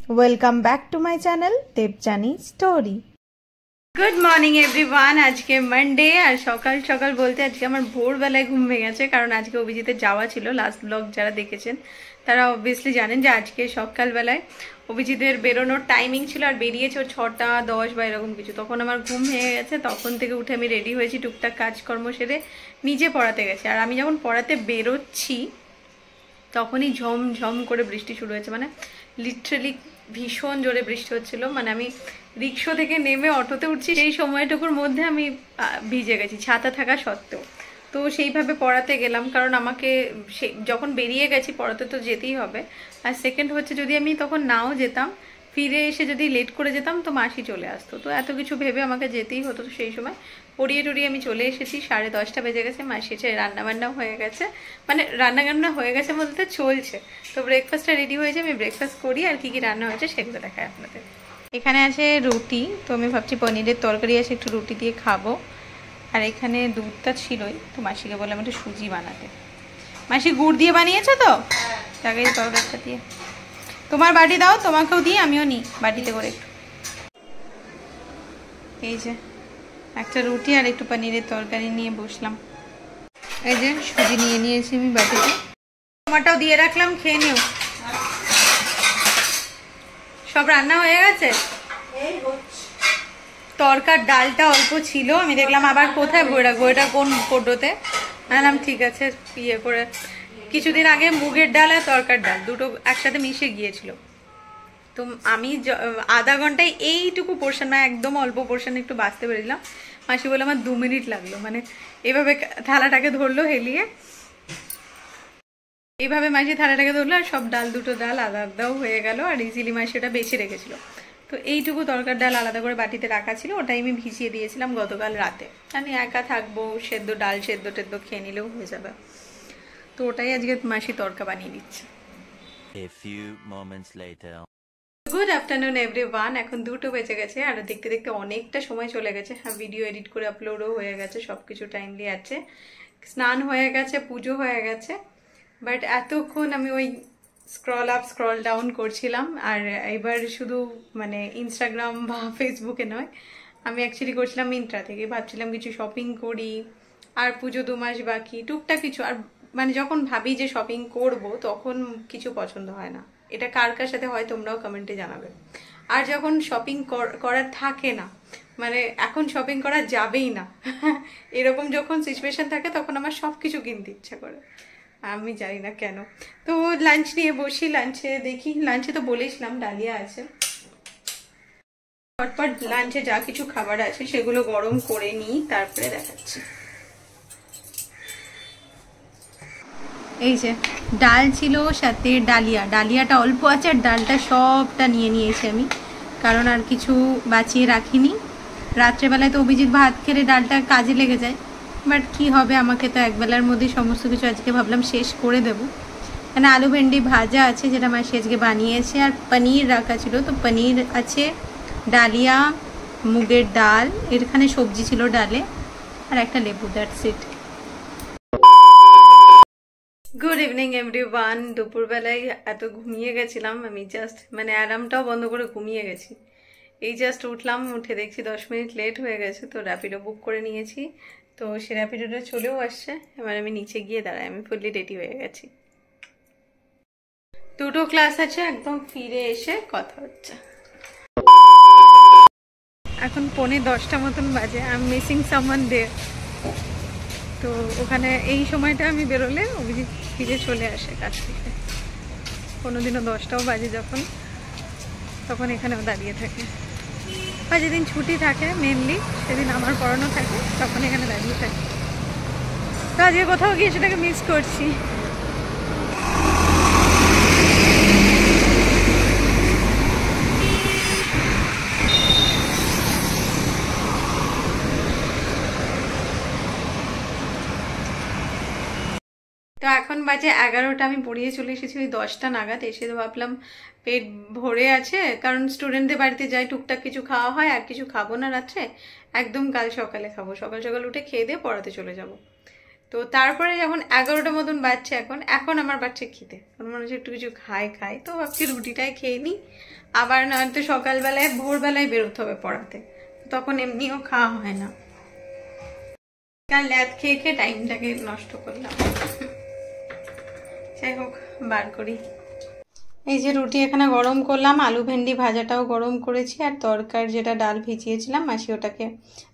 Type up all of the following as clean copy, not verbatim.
Welcome back to my channel Debjani story. Good morning everyone. আজকে Monday আর সকাল সকাল বলতে আজকে আমার ভোরবেলায় ঘুম ভেঙে গেছে, কারণ আজকে অভিজিতের যাওয়া ছিল। লাস্ট ব্লগ যারা দেখেছেন তারা অবভিয়াসলি জানেন যে আজকে সকালবেলায় অভিজিতের বেরোনোর টাইমিং ছিল, আর বেরিয়েছে ওর 6টা 10 বা এরকম কিছু। তখন আমার ঘুম ভেঙে গেছে, তখন থেকে উঠে আমি রেডি হয়েছি, টুকটাক কাজকর্ম সেরে নিজে পড়াতে গেছে। আর আমি যখন পড়াতে বেরোচ্ছি তখনই ঝমঝম করে বৃষ্টি শুরু হয়েছে, মানে লিটারালি ভীষণ জোরে বৃষ্টি হচ্ছিল। মানে আমি রিক্সা থেকে নেমে অটোতে উঠছি, সেই সময়টুকুর মধ্যে আমি ভিজে গেছি ছাতা থাকা সত্ত্বেও। তো সেইভাবে পড়াতে গেলাম, কারণ আমাকে যখন বেরিয়ে গেছি পড়াতে তো যেতেই হবে। আর সেকেন্ড হচ্ছে, যদি আমি তখন নাও যেতাম, ফিরে এসে যদি লেট করে যেতাম তো মাসি চলে আসতো, তো এত কিছু ভেবে আমাকে যেতেই হতো। তো সেই সময় পড়িয়ে টড়িয়ে আমি চলে এসেছি, 10:30 বেজে গেছে। মাসি এসে রান্নাবান্না হয়ে গেছে, মানে রান্নাবান্না হয়ে গেছে বলতে চলছে। তো ব্রেকফাস্টটা রেডি হয়েছে, আমি ব্রেকফাস্ট করি, আর কি কি রান্না হয়েছে সেগুলো দেখাই আপনাদের। এখানে আছে রুটি, তো আমি ভাবছি পনিরের তরকারি আছে, একটু রুটি দিয়ে খাবো। আর এখানে দুধটা ছিলই, তো মাসিকে বললাম একটু সুজি বানাতে। মাসি গুড় দিয়ে বানিয়েছো তো? জাগাই পাউডারটা দিয়ে। তোমার বাটি দাও, তোমাকেও দিই, আমিও নিই বাটিতে করে একটু। এই যে একটা রুটি আর একটু পনিরের তরকারি নিয়ে বসলাম। এই যে সুজি নিয়ে নিয়েছি আমি বাটিতে, টমাটোও দিয়ে রাখলাম, খেয়ে নিও। সব রান্না হয়ে গেছে, তরকার ডালটা অল্প ছিল, আমি দেখলাম আবার কোথায় বই রাখবো, এটা কোন কোটোতে। আনলাম, ঠিক আছে ইয়ে করে। কিছুদিন আগে মুগের ডাল আর তরকার ডাল দুটো একসাথে মিশে গিয়েছিল, তো আমি আধা ঘন্টায় এইটুকু পোর্শন, মানে একদম অল্প পোর্শন একটু বাঁচতে পেরেছিলাম। মাসি বলে আমার 2 মিনিট লাগলো, মানে এভাবে থালাটাকে ধরলো হেলিয়ে, এইভাবে মাসি থালাটাকে ধরলো, আর সব ডাল, দুটো ডাল আদা আদাও হয়ে গেল। আর ইজিলি মাসি ওটা বেছে রেখেছিল। তো এইটুকু তরকার ডাল আলাদা করে বাটিতে রাখা ছিল, ওটাই আমি ভিজিয়ে দিয়েছিলাম গতকাল রাতে। আমি একা থাকবো, সেদ্ধ ডাল সেদ্ধ টেদ্ধ খেয়ে নিলেও হয়ে যাবে, তো ওটাই আজকে মাসি তরকা বানিয়ে দিচ্ছে। Good afternoon everyone. এখন 2টো বেজে গেছে, আর দেখতে দেখতে অনেকটা সময় চলে গেছে। হ্যাঁ, ভিডিও এডিট করে আপলোডও হয়ে গেছে, সবকিছু টাইমলি আছে, স্নান হয়ে গেছে, পুজো হয়ে গেছে। বাট এতক্ষণ আমি ওই স্ক্রল আপ স্ক্রল ডাউন করছিলাম। আর এবার শুধু মানে ইনস্টাগ্রাম বা ফেসবুকে নয়, আমি অ্যাকচুয়ালি করছিলাম মিন্ত্রা থেকে। ভাবছিলাম কিছু শপিং করি, আর পুজো 2 মাস বাকি, টুকটাক কিছু। আর মানে যখন ভাবি যে শপিং করব, তখন কিছু পছন্দ হয় না। এটা কার কার সাথে হয় তোমরাও কমেন্টে জানাবে। আর যখন শপিং করার থাকে না, মানে এখন শপিং করা যাবেই না এরকম যখন সিচুয়েশন থাকে, তখন আমার সব কিছু কিনতে ইচ্ছা করে, আমি জানি না কেন। তো লাঞ্চ নিয়ে বসি, লাঞ্চে দেখি, লাঞ্চে তো বলেছিলাম ডালিয়া আছে, পরপর লাঞ্চে যা কিছু খাবার আছে সেগুলো গরম করে নিই, তারপরে দেখাচ্ছি। এই যে ডাল ছিল, সাথে ডালিয়াটা অল্প আছে, আর ডালটা সবটা নিয়ে নিয়েছি আমি, কারণ আর কিছু বাঁচিয়ে রাখিনি। রাত্রেবেলায় তো অভিজিৎ ভাত খেলে ডালটা কাজে লেগে যায়, বাট কি হবে, আমাকে তো একবেলার মধ্যে সমস্ত কিছু আজকে ভাবলাম শেষ করে দেবো। এখানে আলু ভেন্ডি ভাজা আছে, যেটা মাসি আজকে বানিয়েছে, আর পনির রাখা ছিল, তো পনির আছে, ডালিয়া, মুগের ডাল, এখানে সবজি ছিল ডালে, আর একটা লেবু, that's it. Good evening everyone. দুপুরবেলায় এত ঘুমিয়ে গেছিলাম আমি, জাস্ট মানে অ্যালার্মটাও বন্ধ করে ঘুমিয়ে গেছি। এই জাস্ট উঠলাম, উঠে দেখছি 10 মিনিট লেট হয়ে গেছে, তো র্যাপিডো বুক করে নিয়েছি। তো সে র্যাপিডোটা চলেও আসছে, এবার আমি নিচে গিয়ে দাঁড়াই, আমি ফুললি রেডি হয়ে গেছি। 2টো ক্লাস আছে, একদম ফিরে এসে কথা হচ্ছে। এখন 9:45 মতন বাজে, আই এম মিসিং সামওয়ান দেয়ার। তো ওখানে এই সময়টা আমি বেরোলে অভিজিৎ ফিরে চলে আসে কাছ থেকে, কোনোদিনও 10টাও বাজে যখন, তখন এখানেও দাঁড়িয়ে থাকে। বা যেদিন ছুটি থাকে মেনলি, সেদিন আমার পড়ানো থাকে, তখন এখানে দাঁড়িয়ে থাকে। তো আজকে কোথাও গিয়ে সেটাকে মিস করছি। তো এখন বাজে 11টা, আমি পড়িয়ে চলে এসেছি ওই 10টা নাগাদ। এসে তো ভাবলাম পেট ভরে আছে, কারণ স্টুডেন্টদের বাড়িতে যাই, টুকটাক কিছু খাওয়া হয়, আর কিছু খাবো না রাত্রে, একদম কাল সকালে খাবো। সকাল সকাল উঠে খেয়ে দিয়ে পড়াতে চলে যাব। তো তারপরে যখন 11টার মতন বাজছে এখন আমার বাচ্চা খিদে, মনে হচ্ছে একটু কিছু খাই, তো ভাবছি রুটিটাই খেয়ে নিই। আবার নয়তো সকালবেলায় ভোরবেলায় বেরোতে হবে পড়াতে, তখন এমনিও খাওয়া হয় না। কাল ল্যাদ খেয়ে টাইমটাকে নষ্ট করলাম। যাই হোক, বার করি। এই যে রুটি এখানে গরম করলাম, আলু ভেন্ডি ভাজাটাও গরম করেছি, আর তরকার যেটা ডাল ভিজিয়েছিলাম মাসি ওটাকে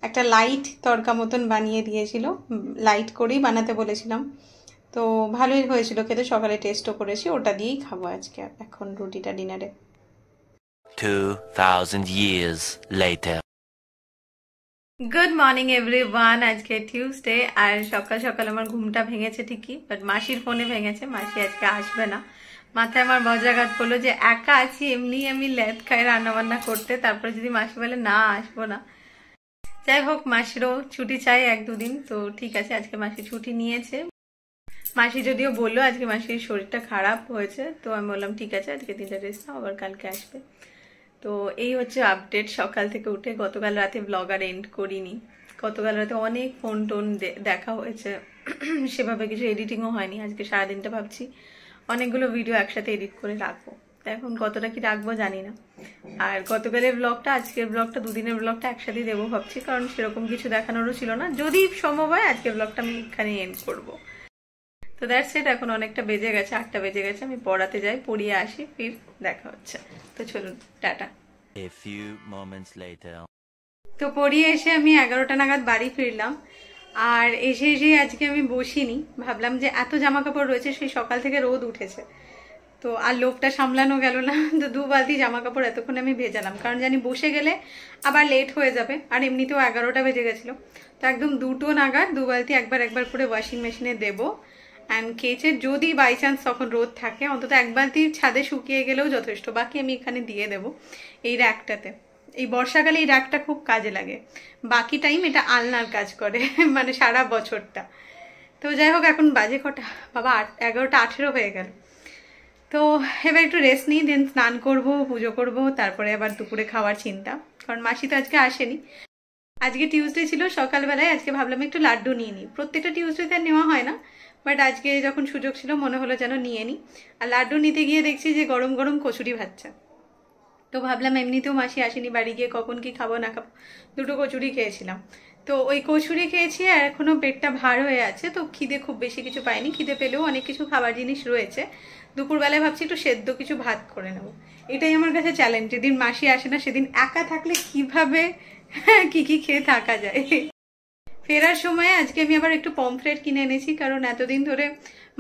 একটা লাইট তরকা মতন বানিয়ে দিয়েছিল, লাইট করেই বানাতে বলেছিলাম। তো ভালোই হয়েছিল খেতে, সকালে টেস্টও করেছি, ওটা দিয়েই খাবো আজকে এখন রুটিটা ডিনারে। 2000 years later. Good morning everyone. আজকে টিউসডে, আর সকাল সকাল আমার ঘুমটা ভেঙেছে ঠিকই, বাট মাসির ফোনে ভেঙেছে। মাসি আজকে আসবে না। মাথায় আমার বজ্রাঘাত পড়লো যে একা আছি, এমনি আমি ল্যাদ খাই রান্না বান্না করতে, তারপরে যদি মাসি বলে না আসবো না। যাই হোক, মাসিরও ছুটি চাই 1-2 দিন, তো ঠিক আছে আজকে মাসি ছুটি নিয়েছে। মাসি যদিও বললো আজকে মাসির শরীরটা খারাপ হয়েছে, তো আমি বললাম ঠিক আছে আজকে 3টা রেস্ট নাও, আবার কালকে আসবে। তো এই হচ্ছে আপডেট সকাল থেকে উঠে। গতকাল রাতে ব্লগ আর এন্ড করিনি, গতকাল রাতে অনেক ফোন টোন দেখা হয়েছে, সেভাবে কিছু এডিটিংও হয়নি। আজকে সারাদিনটা ভাবছি অনেকগুলো ভিডিও একসাথে এডিট করে রাখবো, এখন কতটা কি রাখবো জানি না। আর গতকালের ব্লগটা আজকের ব্লগটা 2 দিনের ব্লগটা একসাথে দেবো ভাবছি, কারণ সেরকম কিছু দেখানোরও ছিল না। যদি সম্ভব হয় আজকের ব্লগটা আমি এখানে এন্ড করবো। তো দ্যাটস ইট, এখন অনেকটা বেজে গেছে, 8টা বেজে গেছে। আমি পড়াতে যাই, পড়িয়ে আসি, ফির দেখা হচ্ছে। তো চলুন, tata. A few moments later. তো পড়িয়ে এসে আমি 11টা নাগাদ বাড়ি ফিরলাম। আর এসে আজকে আমি বসিনি, ভাবলাম যে এত জামা কাপড় রয়েছে, সেই সকাল থেকে রোদ উঠেছে, তো আর লোভটা সামলানো গেল না। তো 2 বালতি জামা কাপড় এতক্ষণ আমি ভেজালাম, কারণ জানি বসে গেলে আবার লেট হয়ে যাবে, আর এমনিতেও 11টা বেজে গেছিলো। তো একদম 2টো নাগাদ 2 বালতি একবার করে ওয়াশিং মেশিনে দেবো, অ্যান্ড কেচে যদি বাই চান্স তখন রোদ থাকে, অন্তত 1 বালতি ছাদে শুকিয়ে গেলেও যথেষ্ট, বাকি আমি এখানে দিয়ে দেবো এই র্যাকটাতে। এই বর্ষাকালে এই র্যাকটা খুব কাজে লাগে, বাকি টাইম এটা আলনার কাজ করে, মানে সারা বছরটা। তো যাই হোক, এখন বাজে কটা বাবা, 11টা 18 হয়ে গেল। তো এবার একটু রেস্ট নিই, দেন স্নান করবো, পুজো করবো, তারপরে আবার দুপুরে খাওয়ার চিন্তা, কারণ মাসি তো আজকে আসেনি। আজকে টিউসডে ছিল, সকালবেলায় আজকে ভাবলাম একটু লাড্ডু নিয়ে নিই। প্রত্যেকটা টিউসডেতে নেওয়া হয় না, বাট আজকে যখন সুযোগ ছিল মনে হলো যেন নিয়ে নিই। আর লাড্ডু নিতে গিয়ে দেখছি যে গরম গরম কচুরি ভাজছে, তো ভাবলাম এমনিতেও মাসি আসেনি, বাড়ি গিয়ে কখন কি খাবো না খাবো, 2টো কচুরি খেয়েছিলাম। তো ওই কচুরি খেয়েছি, আর এখনো পেটটা ভার হয়ে আছে, তো খিদে খুব বেশি কিছু পাইনি। খিদে পেলেও অনেক কিছু খাবার জিনিস রয়েছে। দুপুরবেলায় ভাবছি একটু সেদ্ধ কিছু ভাত করে নেবো, এটাই আমার কাছে চ্যালেঞ্জ। যেদিন মাসি আসে না সেদিন একা থাকলে কিভাবে কি খেয়ে থাকা যায়। ফেরার সময় আজকে আমি আবার একটু পমফ্রেট কিনে এনেছি, কারণ এতদিন ধরে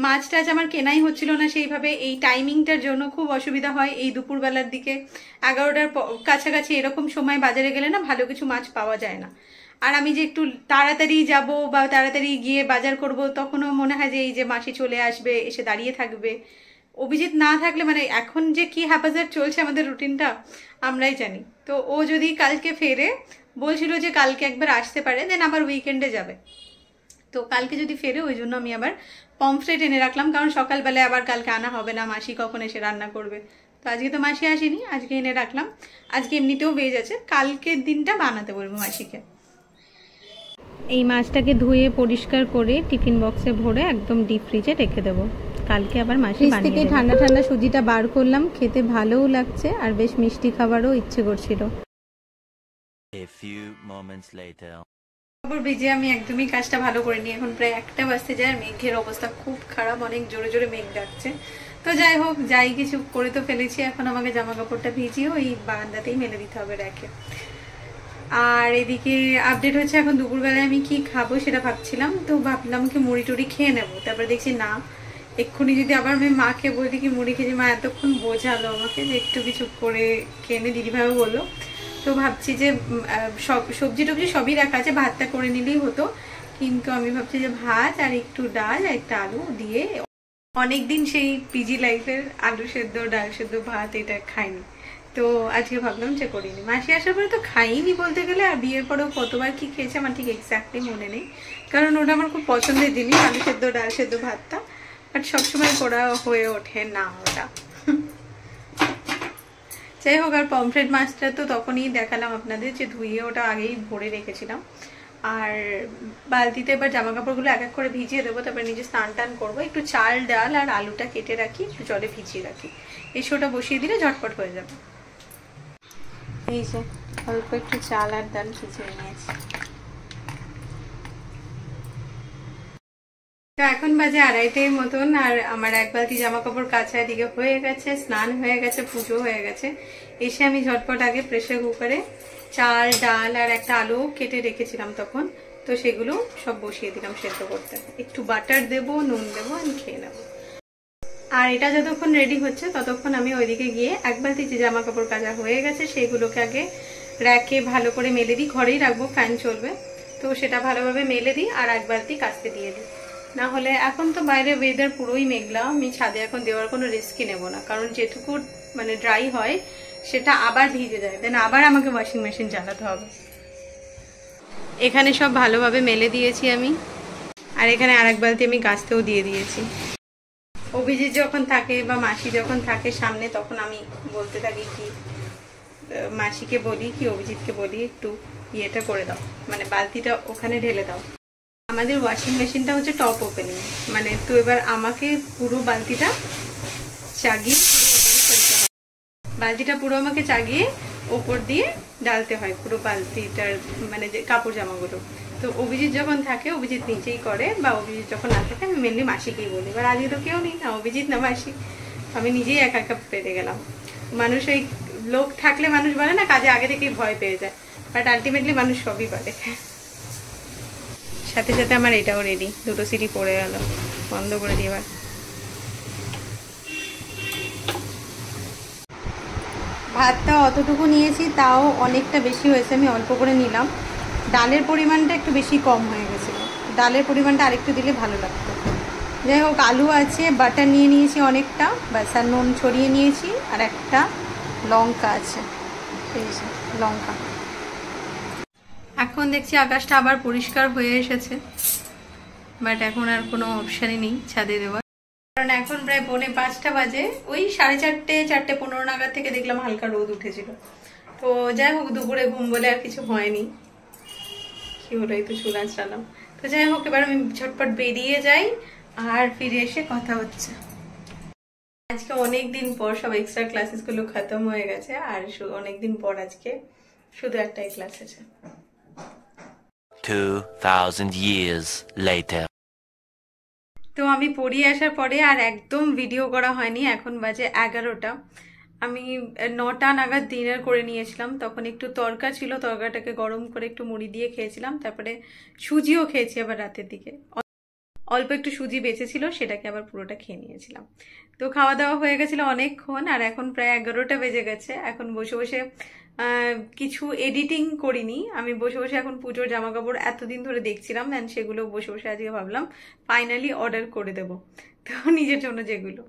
মাছ টাছ আমার কেনাই হচ্ছিল না সেইভাবে। এই টাইমিংটার জন্য খুব অসুবিধা হয়, এই দুপুরবেলার দিকে 11টার কাছাকাছি এরকম সময় বাজারে গেলে না ভালো কিছু মাছ পাওয়া যায় না। আর আমি যে একটু তাড়াতাড়ি যাব বা তাড়াতাড়ি গিয়ে বাজার করব, তখনও মনে হয় যে এই যে মাসি চলে আসবে, এসে দাঁড়িয়ে থাকবে। অভিজিৎ না থাকলে, মানে এখন যে কি হ্যাপাজার চলছে আমাদের রুটিনটা আমরাই জানি। তো ও যদি কালকে ফেরে, বলছিল যে কালকে একবার আসতে পারে, দেন আবার উইকেন্ডে যাবে। তো কালকে যদি ফেরে, ওই জন্য আমি আবার পমফ্রেট এনে রাখলাম, কারণ সকালবেলায় আবার কালকে আনা হবে না, মাসি কখন এসে রান্না করবে। তো আজকে তো মাসি আসেনি, আজকে এনে রাখলাম। আজকে এমনিতেও ভেজ আছে, কালকের দিনটা বানাতে বলবো মাসিকে। এই মাছটাকে ধুয়ে পরিষ্কার করে টিফিন বক্সে ভরে একদম ডিপ ফ্রিজে রেখে দেবো, কালকে আবার মাসি বানিয়ে দেবে। ঠান্ডা ঠান্ডা সুজিটা বার করলাম, খেতে ভালোও লাগছে, আর বেশ মিষ্টি খাবারও ইচ্ছে করছিল। A few moments later. কাপড় ভিজে আমি একদমই কাজটা ভালো করিনি, এখন প্রায় 1টা বাজতে যায়, আর মেঘের অবস্থা খুব খারাপ, অনেক জোরে জোরে মেঘ ডাকছে। তো যাই হোক, যাই কিছু করে তো ফেলেছি, এখন আমাকে জামা কাপড়টা ভিজিয়ে ওই বারান্দাতেই মেলে দিতে হবে র্যাকে। আর এদিকে আপডেট হচ্ছে, এখন দুপুরবেলায় আমি কি খাবো সেটা ভাবছিলাম। তো ভাবলাম কি মুড়ি টুড়ি খেয়ে নেবো, তারপরে দেখছি না, এক্ষুনি যদি আবার আমি মাকে বলি কি মুড়ি খেয়েছি, মা এতক্ষণ বোঝালো আমাকে যে একটু কিছু করে খেয়ে নে, দিদিভাইও বললো। তো ভাবছি যে সবজি টবজি সবই রাখা আছে, ভাতটা করে নিলেই হতো, কিন্তু আমি ভাবছি যে ভাত আর একটু ডাল আর একটা আলু দিয়ে, অনেকদিন সেই পিজি লাইফের আলু সেদ্ধ ডাল সেদ্ধ ভাত এটা খাইনি, তো আজকে ভাবলাম যে করিনি। মাসি আসার পরে তো খাইনি বলতে গেলে, আর বিয়ের পরেও কতবার কি খেয়েছে আমার ঠিক এক্স্যাক্টলি মনে নেই, কারণ ওটা আমার খুব পছন্দের জিনিস, আলু সেদ্ধ ডাল সেদ্ধ ভাতটা, বাট সবসময় করা হয়ে ওঠে না ওটা। যাই হোক, আর পমফ্রেট মাছটা তো তখনই দেখালাম আপনাদের যে ধুয়ে ওটা আগেই ভরে রেখেছিলাম, আর বালতিতে এবার জামা কাপড়গুলো এক এক করে ভিজিয়ে দেবো, তারপরে নিজে স্নান টান করবো। একটু চাল ডাল আর আলুটা কেটে রাখি, একটু জলে ভিজিয়ে রাখি, এই শোটা বসিয়ে দিলে ঝটপট হয়ে যাবে। এই যে অল্প একটু চাল আর ডাল ভিজিয়ে নিয়েছি। তো এখন বাজে 2:30 মতন, আর আমার এক বালতি জামা কাপড় কাচা এদিকে হয়ে গেছে, স্নান হয়ে গেছে, পুজো হয়ে গেছে। এসে আমি ঝটপট আগে প্রেসার কুকারে চাল ডাল আর একটা আলু কেটে রেখেছিলাম তখন, তো সেগুলো সব বসিয়ে দিলাম সেদ্ধ করতে। একটু বাটার দেবো, নুন দেবো, আমি খেয়ে নেবো। আর এটা যতক্ষণ রেডি হচ্ছে ততক্ষণ আমি ওইদিকে গিয়ে এক বালতি যে জামা কাপড় কাচা হয়ে গেছে সেইগুলোকে আগে র্যাকে ভালো করে মেলে দিই, ঘরেই রাখবো, ফ্যান চলবে, তো সেটা ভালোভাবে মেলে দিই আর এক বালতি কাচতে দিয়ে দিই। না হলে এখন তো বাইরে ওয়েদার পুরোই মেঘলা, আমি ছাদে এখন দেওয়ার কোনো রিস্কই নেব না, কারণ যেটুকু মানে ড্রাই হয় সেটা আবার ভিজে যায়, দেন আবার আমাকে ওয়াশিং মেশিন চালাতে হবে। এখানে সব ভালোভাবে মেলে দিয়েছি আমি, আর এখানে আরেক বালতি আমি কাচতেও দিয়ে দিয়েছি। অভিজিৎ যখন থাকে বা মাসি যখন থাকে সামনে, তখন আমি বলতে থাকি কি মাসিকে বলি কি অভিজিৎকে বলি একটু ইয়েটা করে দাও, মানে বালতিটা ওখানে ঢেলে দাও। আমাদের ওয়াশিং মেশিনটা হচ্ছে টপ ওপেনিং, মানে তো এবার আমাকে পুরো বালতিটা চাগিয়ে পুরো আমাকে চাগিয়ে ওপর দিয়ে ডালতে হয় পুরো বালতিটার, মানে যে কাপড় জামাগুলো। তো অভিজিৎ যখন থাকে অভিজিৎ নিজেই করে, বা অভিজিৎ যখন না থাকে আমি মেনলি মাসিকেই বলি। এবার আজকে তো কেউ নেই, না অভিজিৎ না মাসি, আমি নিজেই একা একা পেরে গেলাম। মানুষ ওই লোক থাকলে মানুষ বলে না কাজে আগে থেকেই ভয় পেয়ে যায়, বাট আলটিমেটলি মানুষ সবই পারে। সাথে সাথে আমার এটাও রেডি, দুটো সিটি পড়ে গেল, বন্ধ করে দিই এবার। ভাতটা অতটুকু নিয়েছি, তাও অনেকটা বেশি হয়েছে, আমি অল্প করে নিলাম। ডালের পরিমাণটা একটু বেশি কম হয়ে গেছিলো, ডালের পরিমাণটা আরেকটু দিলে ভালো লাগতো। যাই হোক, আলু আছে, বাটার নিয়ে নিয়েছি অনেকটা, ব্যাস, আর নুন ছড়িয়ে নিয়েছি, আর একটা লঙ্কা আছে, এই যে লঙ্কা। এখন দেখছি আকাশটা আবার পরিষ্কার হয়ে এসেছে, বাট এখন আর কোনো অপশানই নেই ছাদে দেওয়ার, কারণ এখন প্রায় 4:45 বাজে। ওই 4:30 4:15 নাগাদ থেকে দেখলাম হালকা রোদ উঠেছিল। তো যাই হোক, দুপুরে ঘুম বলে আর কিছু হয়নি, কি হলো এই তো চুল আঁচড়ালাম। তো যাই হোক, এবার আমি ঝটপট বেরিয়ে যাই, আর ফিরে এসে কথা হচ্ছে। আজকে অনেকদিন পর সব এক্সট্রা ক্লাসেস গুলো খতম হয়ে গেছে, আর অনেকদিন পর আজকে শুধু একটাই ক্লাস আছে। 2000 years later. তো আমি পড়িয়ে আসার পরে আর একদম ভিডিও করা হয়নি। এখন বাজে 11টা, আমি 9টা নাগাদ ডিনার করে নিয়েছিলাম। তখন একটু তরকা ছিল, তরকাটাকে গরম করে একটু মুড়ি দিয়ে খেয়েছিলাম, তারপরে সুজিও খেয়েছি আবার রাতের দিকে, অল্প একটু সুজি বেঁচেছিল, সেটাকে আবার পুরোটা খেয়ে নিয়েছিলাম। তো খাওয়া দাওয়া হয়ে গেছিলো অনেকক্ষণ, আর এখন প্রায় 11টা বেজে গেছে। এখন বসে বসে কিছু এডিটিং করিনি, আমি বসে বসে এখন পুজোর জামা কাপড় এতদিন ধরে দেখছিলাম, অ্যান্ড সেগুলো বসে বসে আজকে ভাবলাম ফাইনালি অর্ডার করে দেবো। তো নিজের জন্য, যেগুলো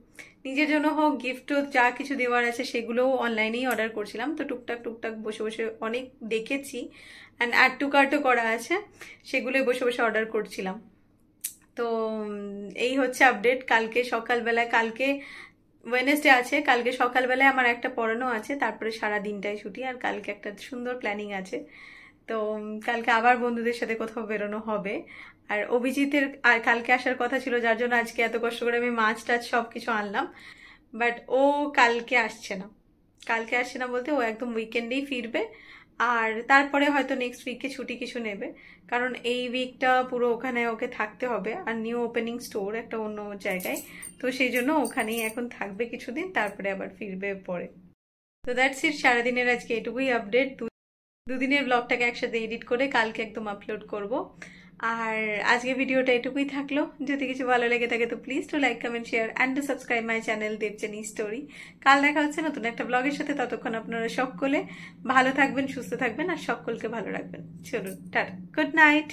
নিজের জন্য হোক, গিফটও যা কিছু দেওয়ার আছে সেগুলোও অনলাইনেই অর্ডার করছিলাম। তো টুকটাক টুকটাক বসে বসে অনেক দেখেছি, অ্যান্ড অ্যাড টু কার্টও করা আছে, সেগুলোই বসে বসে অর্ডার করছিলাম। তো এই হচ্ছে আপডেট। কালকে সকালবেলায়, কালকে ওয়েডনেসডে আছে, কালকে সকালবেলায় আমার একটা পড়ানো আছে, তারপরে সারা দিনটাই ছুটি, আর কালকে একটা সুন্দর প্ল্যানিং আছে। তো কালকে আবার বন্ধুদের সাথে কোথাও বেরোনো হবে। আর অভিজিতের আর কালকে আসার কথা ছিল, যার জন্য আজকে এত কষ্ট করে আমি মাছ টাছ সব কিছু আনলাম, বাট ও কালকে আসছে না। কালকে আসছে না বলতে, ও একদম উইকেন্ডেই ফিরবে, আর তারপরে হয়তো নেক্সট উইকে ছুটি কিছু নেবে, কারণ এই উইকটা পুরো ওখানে ওকে থাকতে হবে, আর নিউ ওপেনিং স্টোর একটা অন্য জায়গায়, তো সেই জন্য ওখানেই এখন থাকবে কিছুদিন, তারপরে আবার ফিরবে পরে। তো দ্যাটস ইট, সারাদিনের আজকে এটুকুই আপডেট। দুদিনের ব্লগটাকে একসাথে এডিট করে কালকে একদম আপলোড করব। আর আজকে ভিডিওটা এটুকুই থাকলো। যদি কিছু ভালো লেগে থাকে তো please to like, comment, share and to subscribe my channel Debjani story. কাল দেখা হচ্ছে নতুন একটা ব্লগের সাথে, ততক্ষণ আপনারা সকলে ভালো থাকবেন, সুস্থ থাকবেন, আর সকলকে ভালো রাখবেন। চলুন, টাটা, গুড নাইট।